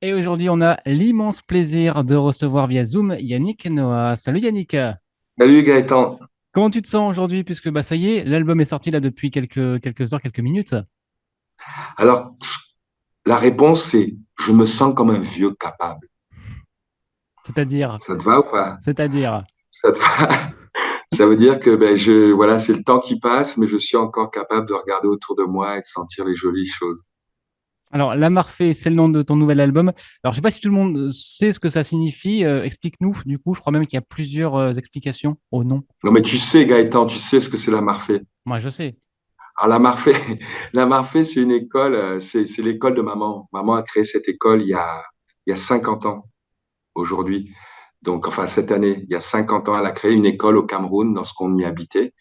Et aujourd'hui, on a l'immense plaisir de recevoir via Zoom Yannick Noah. Salut Yannick, Salut Gaëtan. comment tu te sens aujourd'hui puisque bah, ça y est, l'album est sorti là depuis quelques heures, quelques minutes. Alors, la réponse c'est je me sens comme un vieux capable. C'est-à-dire, Ça te va ou pas? c'est-à-dire. Ça te va? Ça veut dire que voilà, c'est le temps qui passe, mais je suis encore capable de regarder autour de moi et de sentir les jolies choses. Alors, La Marfée, c'est le nom de ton nouvel album. Alors, je sais pas si tout le monde sait ce que ça signifie. Explique-nous. Du coup, je crois même qu'il y a plusieurs explications au nom. Non, mais tu sais, Gaëtan, tu sais ce que c'est la Marfée. Moi, je sais. Alors, la Marfée, la Marfée, c'est une école, c'est l'école de maman. Maman a créé cette école il y a 50 ans aujourd'hui. Donc, enfin, cette année, il y a 50 ans, elle a créé une école au Cameroun, dans ce qu'on y habitait.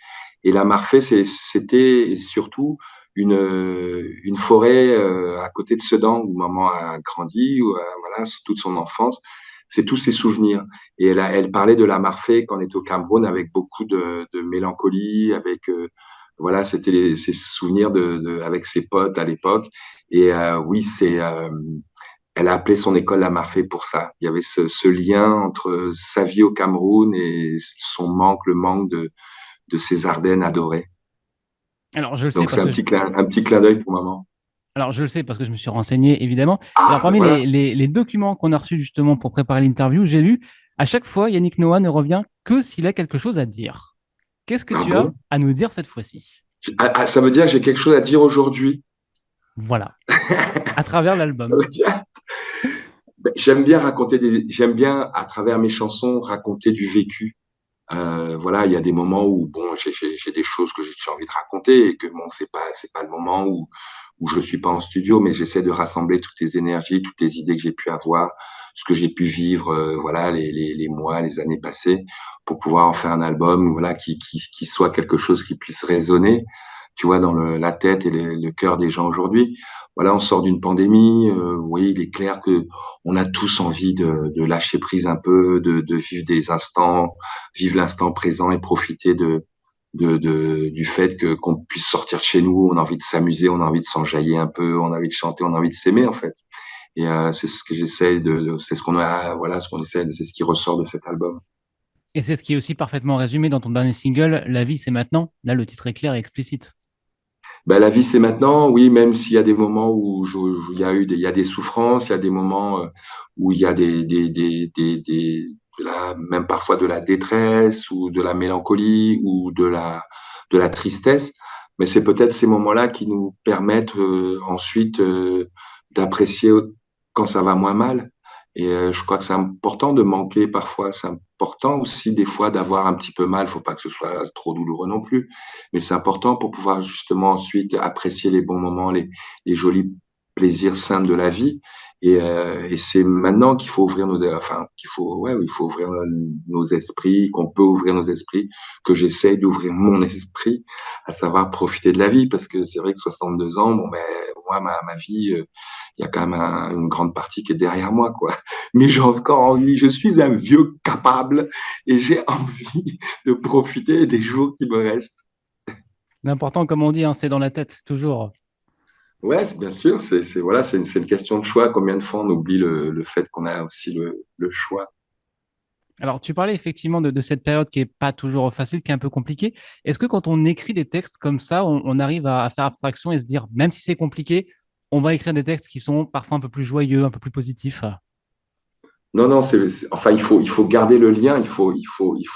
Et la Marfée, c'était surtout une forêt à côté de Sedan, où maman a grandi, où, voilà, toute son enfance. C'est tous ses souvenirs. Et elle parlait de la Marfée quand on était au Cameroun avec beaucoup de mélancolie, avec voilà, c'était ses souvenirs avec ses potes à l'époque. Et oui, elle a appelé son école la Marfée pour ça. Il y avait ce lien entre sa vie au Cameroun et le manque de ses Ardennes adorées. Alors, je le sais Donc c'est parce que un petit clin d'œil pour maman. Alors, je le sais parce que je me suis renseigné, évidemment. Alors, Ah, ben parmi voilà. les documents qu'on a reçus justement pour préparer l'interview, j'ai lu à chaque fois, Yannick Noah ne revient que s'il a quelque chose à dire. Qu'est-ce que Ah tu as bon? à nous dire cette fois-ci? Ça veut dire que j'ai quelque chose à dire aujourd'hui. Voilà, à travers Ça l'album. veut dire- j'aime bien à travers mes chansons raconter du vécu. Voilà, il y a des moments où bon, j'ai des choses que j'ai envie de raconter et que bon, c'est pas le moment où je suis pas en studio, mais j'essaie de rassembler toutes les énergies, toutes les idées que j'ai pu avoir, ce que j'ai pu vivre, voilà, les mois, les années passées, pour pouvoir en faire un album, voilà, qui soit quelque chose qui puisse résonner, tu vois, dans la tête et le cœur des gens aujourd'hui. Voilà, on sort d'une pandémie, oui, il est clair que on a tous envie de lâcher prise un peu, de vivre des instants, vivre l'instant présent et profiter du fait que qu'on puisse sortir de chez nous. On a envie de s'amuser, on a envie de s'enjailler un peu, on a envie de chanter, on a envie de s'aimer en fait. Et c'est ce que j'essaie c'est ce qu'on a, voilà, ce qu'on essaie, c'est ce qui ressort de cet album. Et c'est ce qui est aussi parfaitement résumé dans ton dernier single, La vie, c'est maintenant. Là, le titre est clair et explicite. Ben, la vie c'est maintenant, oui, même s'il y a des moments où il y a il y a des souffrances, il y a des moments où il y a même parfois de la détresse ou de la mélancolie ou de la tristesse. Mais c'est peut-être ces moments-là qui nous permettent ensuite d'apprécier quand ça va moins mal. Et je crois que c'est important de manquer parfois. C'est important aussi des fois d'avoir un petit peu mal. Faut pas que ce soit trop douloureux non plus. Mais c'est important pour pouvoir justement ensuite apprécier les bons moments, les jolis plaisirs simples de la vie. Et c'est maintenant qu'il faut ouvrir enfin, ouais, il faut ouvrir nos esprits, qu'on peut ouvrir nos esprits, que j'essaie d'ouvrir mon esprit, à savoir profiter de la vie, parce que c'est vrai que 62 ans, bon, ben, moi, ma vie, il y a quand même une grande partie qui est derrière moi, quoi. Mais j'ai encore envie, je suis un vieux capable et j'ai envie de profiter des jours qui me restent. L'important, comme on dit, hein, c'est dans la tête, toujours. Ouais, bien sûr, voilà, c'est une question de choix. Combien de fois on oublie le fait qu'on a aussi le choix. Alors, tu parlais effectivement de cette période qui est pas toujours facile, qui est un peu compliquée. Est-ce que quand on écrit des textes comme ça, on arrive à faire abstraction et se dire, même si c'est compliqué, on va écrire des textes qui sont parfois un peu plus joyeux, un peu plus positifs? Non, non, enfin, il faut garder le lien, il faut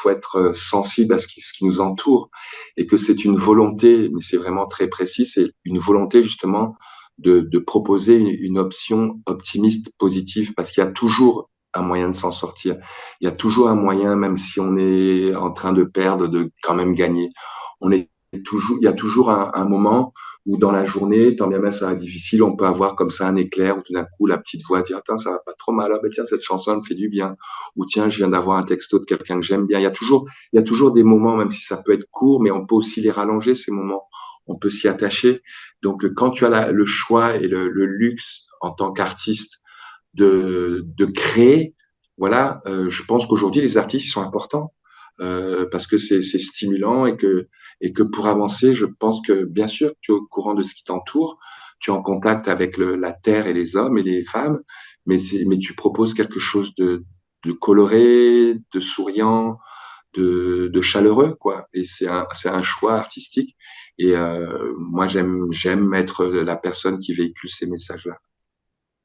être sensible à ce qui nous entoure et que c'est une volonté, mais c'est vraiment très précis, c'est une volonté justement de proposer une option optimiste, positive, parce qu'il y a toujours un moyen de s'en sortir. Il y a toujours un moyen, même si on est en train de perdre, de quand même gagner. Il y a toujours un moment où dans la journée, tant bien même ça va être difficile, on peut avoir comme ça un éclair où tout d'un coup la petite voix dit attends ça va pas trop mal, ah, ben, tiens cette chanson elle me fait du bien, ou tiens je viens d'avoir un texto de quelqu'un que j'aime bien. Il y a toujours des moments même si ça peut être court, mais on peut aussi les rallonger ces moments. On peut s'y attacher. Donc quand tu as le choix et le luxe en tant qu'artiste de créer, voilà, je pense qu'aujourd'hui les artistes ils sont importants parce que c'est stimulant et que pour avancer, je pense que bien sûr, tu es au courant de ce qui t'entoure, tu es en contact avec la terre et les hommes et les femmes, mais tu proposes quelque chose de coloré, de souriant, de chaleureux, quoi. Et c'est un choix artistique. Et moi, j'aime être la personne qui véhicule ces messages-là.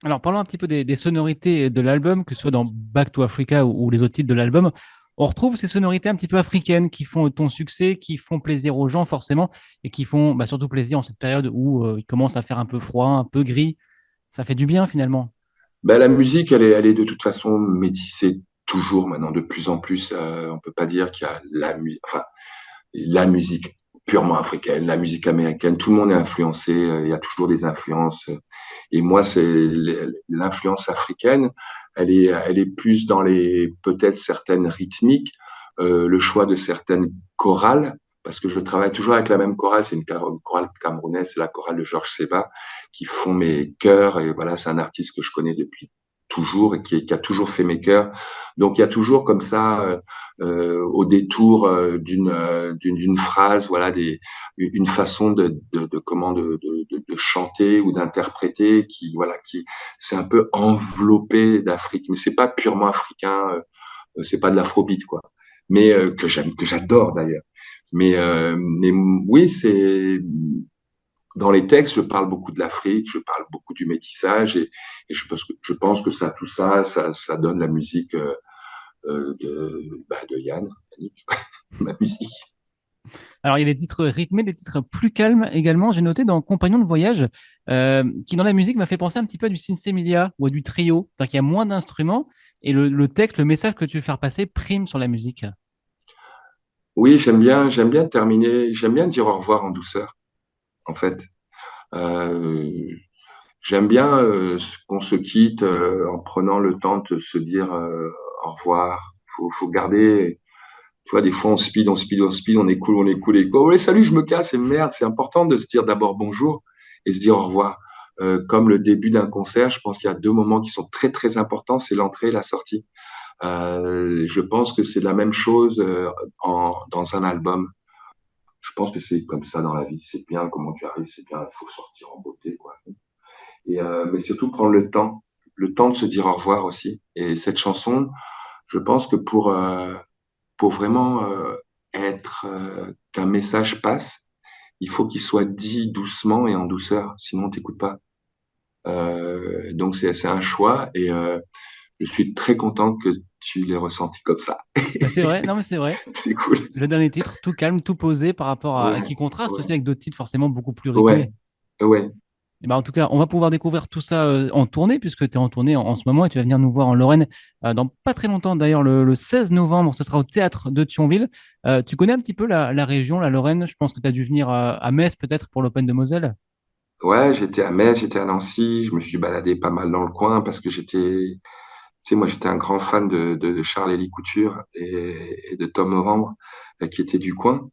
Alors, parlons un petit peu des sonorités de l'album, que ce soit dans Back to Africa ou les autres titres de l'album. On retrouve ces sonorités un petit peu africaines qui font ton succès, qui font plaisir aux gens forcément, et qui font surtout plaisir en cette période où il commence à faire un peu froid, un peu gris. Ça fait du bien finalement. Ben, la musique, elle est de toute façon métissée toujours maintenant, de plus en plus. On peut pas dire qu'il y a enfin, la musique purement africaine, la musique américaine. Tout le monde est influencé. Il y a toujours des influences. Et moi, c'est l'influence africaine. Elle est plus dans les peut-être certaines rythmiques, le choix de certaines chorales. Parce que je travaille toujours avec la même chorale, c'est une chorale camerounaise, c'est la chorale de Georges Seba, qui font mes chœurs. Et voilà, c'est un artiste que je connais depuis toujours et qui a toujours fait mes chœurs. Donc il y a toujours comme ça, au détour d'une phrase, voilà, une façon de chanter ou d'interpréter qui, voilà, qui c'est un peu enveloppé d'Afrique, mais c'est pas purement africain, c'est pas de l'afrobeat, quoi. Mais que j'aime, que j'adore d'ailleurs. Mais oui, c'est dans les textes, je parle beaucoup de l'Afrique, je parle beaucoup du métissage et je pense que ça, tout ça, ça donne la musique de Yann, Yannick, ma musique. Alors, il y a des titres rythmés, des titres plus calmes également. J'ai noté dans Compagnon de voyage, qui dans la musique m'a fait penser un petit peu à du Sinsemilia ou à du trio. C'est-à-dire qu'il y a moins d'instruments et le texte, le message que tu veux faire passer prime sur la musique. Oui, j'aime bien terminer, j'aime bien dire au revoir en douceur, en fait. Euh, J'aime bien qu'on se quitte en prenant le temps de se dire au revoir. Faut garder, tu vois, des fois on speed, on est cool et quoi. Ouais, salut, je me casse et merde. C'est important de se dire d'abord bonjour et se dire au revoir. Comme le début d'un concert, je pense qu'il y a deux moments qui sont très très importants, c'est l'entrée et la sortie. Je pense que c'est la même chose dans un album. Je pense que c'est comme ça dans la vie. C'est bien comment tu arrives, c'est bien, il faut sortir en beauté, quoi. Et, mais surtout prendre le temps de se dire au revoir aussi. Et cette chanson, je pense que pour vraiment être qu'un message passe, il faut qu'il soit dit doucement et en douceur, sinon on t'écoute pas. Donc c'est un choix et je suis très content que tu l'aies ressenti comme ça. C'est vrai, non mais c'est vrai. C'est cool. Le dernier titre, tout calme, tout posé par rapport à Ouais, qui contraste ouais, aussi avec d'autres titres forcément beaucoup plus ouais, rythmés. ouais. Et ben, en tout cas, on va pouvoir découvrir tout ça en tournée, puisque tu es en tournée en ce moment et tu vas venir nous voir en Lorraine dans pas très longtemps. D'ailleurs, le 16 novembre, ce sera au théâtre de Thionville. Tu connais un petit peu la région, la Lorraine? Je pense que tu as dû venir à Metz peut-être pour l'Open de Moselle. Ouais, j'étais à Metz, j'étais à Nancy, je me suis baladé pas mal dans le coin parce que tu sais, moi j'étais un grand fan de Charles-Élie Couture et de Tom Novembre, qui étaient du coin.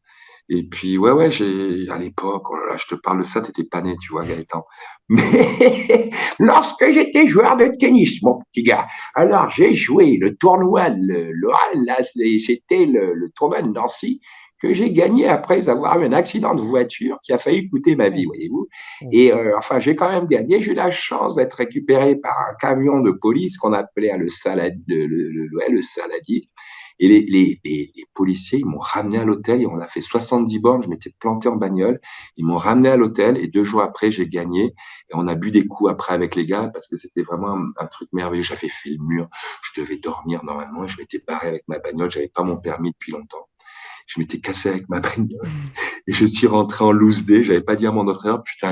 Et puis, ouais, à l'époque, oh là là, je te parle de ça, t'étais pas né, tu vois, Gaëtan. Mais lorsque j'étais joueur de tennis, mon petit gars, alors j'ai joué le tournoi de l'Oral, là, c'était le tournoi de Nancy que j'ai gagné après avoir eu un accident de voiture qui a failli coûter ma vie, Oh, voyez-vous. oh. Et enfin, j'ai quand même gagné. J'ai eu la chance d'être récupéré par un camion de police qu'on appelait le saladier. Et les policiers, ils m'ont ramené à l'hôtel et on a fait 70 bornes. Je m'étais planté en bagnole. Ils m'ont ramené à l'hôtel et 2 jours après, j'ai gagné. Et on a bu des coups après avec les gars parce que c'était vraiment un truc merveilleux. J'avais fait le mur. Je devais dormir normalement et je m'étais barré avec ma bagnole. J'avais pas mon permis depuis longtemps. Je m'étais cassé avec ma bagnole et je suis rentré en loose day. J'avais pas dit à mon entraîneur, putain,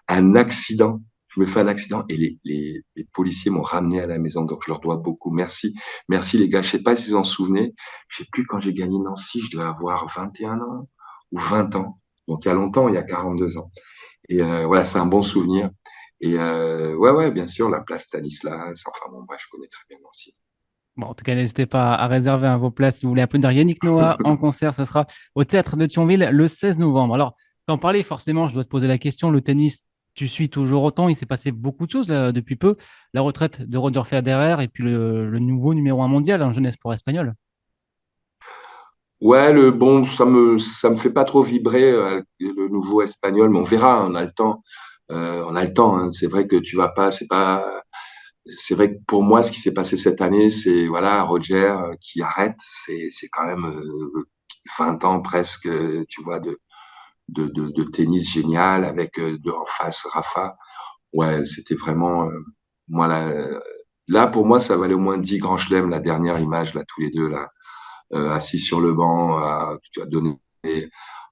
un accident. Je me fais un accident et les policiers m'ont ramené à la maison. Donc, je leur dois beaucoup. Merci. Merci, les gars. Je sais pas si vous en souvenez. Je sais plus quand j'ai gagné Nancy. Je devais avoir 21 ans ou 20 ans. Donc, il y a longtemps, il y a 42 ans. Et voilà, c'est un bon souvenir. Et ouais, bien sûr, la place Stanislas. Enfin, bon, bref, je connais très bien Nancy. Bon, en tout cas, n'hésitez pas à réserver vos places si vous voulez applaudir Yannick Noah en concert. Ce sera au théâtre de Thionville le 16 novembre. Alors, t'en parlais forcément, je dois te poser la question. Le tennis, tu suis toujours autant. Il s'est passé beaucoup de choses là, depuis peu. La retraite de Roger Federer et puis le nouveau numéro 1 mondial, un jeune espoir espagnol. Ouais, bon, ça me fait pas trop vibrer le nouveau espagnol, mais on verra. On a le temps. On a le temps. Hein. C'est vrai que tu vas pas. C'est pas. c'est vrai que pour moi, ce qui s'est passé cette année, c'est voilà Roger qui arrête. C'est quand même 20 ans presque, tu vois, de tennis génial avec en face Rafa. Ouais, c'était vraiment moi là pour moi ça valait au moins 10 grands chelems la dernière image là tous les deux là assis sur le banc tu as donné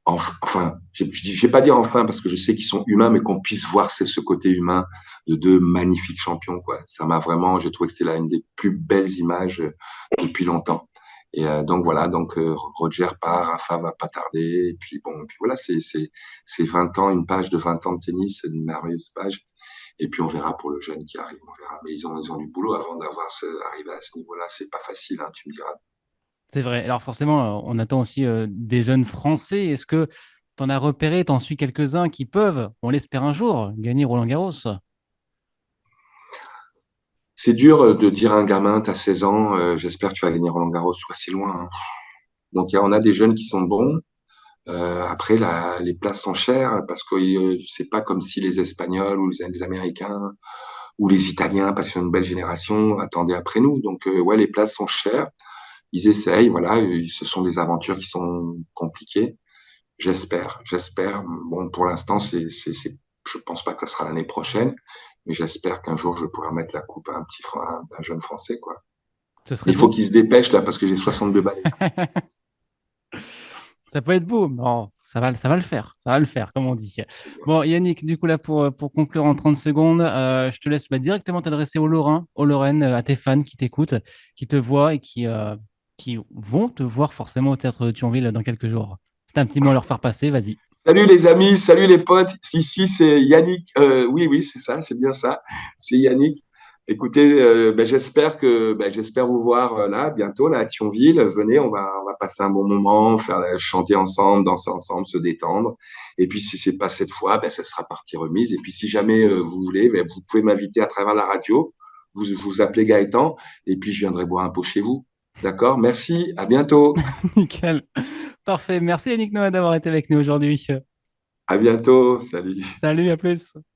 enfin je vais pas dire enfin parce que je sais qu'ils sont humains mais qu'on puisse voir c'est ce côté humain de deux magnifiques champions quoi. Ça m'a vraiment j'ai trouvé que c'était là une des plus belles images depuis longtemps. Et donc voilà, donc Roger part, Rafa va pas tarder, et puis bon, et puis voilà, c'est 20 ans, une page de 20 ans de tennis, c'est une merveilleuse page. Et puis on verra pour le jeune qui arrive, on verra. Mais ils ont du boulot avant arriver à ce niveau-là. C'est pas facile, hein, tu me diras. C'est vrai. Alors forcément, on attend aussi des jeunes Français. Est-ce que tu en as repéré, tu en suis quelques-uns qui peuvent, on l'espère un jour, gagner Roland-Garros? C'est dur de dire à un gamin, t'as 16 ans, j'espère que tu vas gagner Roland-Garros. Tu vois, c'est loin, hein. Donc on a des jeunes qui sont bons. Après, les places sont chères parce que c'est pas comme si les Espagnols ou les Américains ou les Italiens, parce qu'ils sont une belle génération, attendaient après nous. Donc ouais, les places sont chères. Ils essayent, voilà. Ce sont des aventures qui sont compliquées. J'espère. Bon, pour l'instant, je pense pas que ça sera l'année prochaine, mais j'espère qu'un jour je pourrai mettre la coupe à un jeune Français, quoi. Ce Mais serait il faut beau. qu'il se dépêche là parce que j'ai 62 balais. Ça peut être beau, mais oh, ça va le faire. Ça va le faire, comme on dit. Bon, Yannick, du coup, là, pour conclure en 30 secondes, je te laisse directement t'adresser aux Lorrains, aux Lorraines, à tes fans qui t'écoutent, qui te voient et qui vont te voir forcément au théâtre de Thionville dans quelques jours. C'est un petit mot à leur faire passer, vas-y. Salut les amis, salut les potes. Si, c'est Yannick. Oui, c'est ça, c'est bien ça. C'est Yannick. Écoutez, j'espère vous voir là bientôt là à Thionville. Venez, on va passer un bon moment, chanter ensemble, danser ensemble, se détendre. Et puis si c'est pas cette fois, ce sera partie remise. Et puis si jamais vous voulez, vous pouvez m'inviter à travers la radio. Vous appelez Gaëtan et puis je viendrai boire un pot chez vous. D'accord? Merci. À bientôt. Nickel. Parfait. Merci Yannick Noah d'avoir été avec nous aujourd'hui. À bientôt. Salut. Salut, à plus.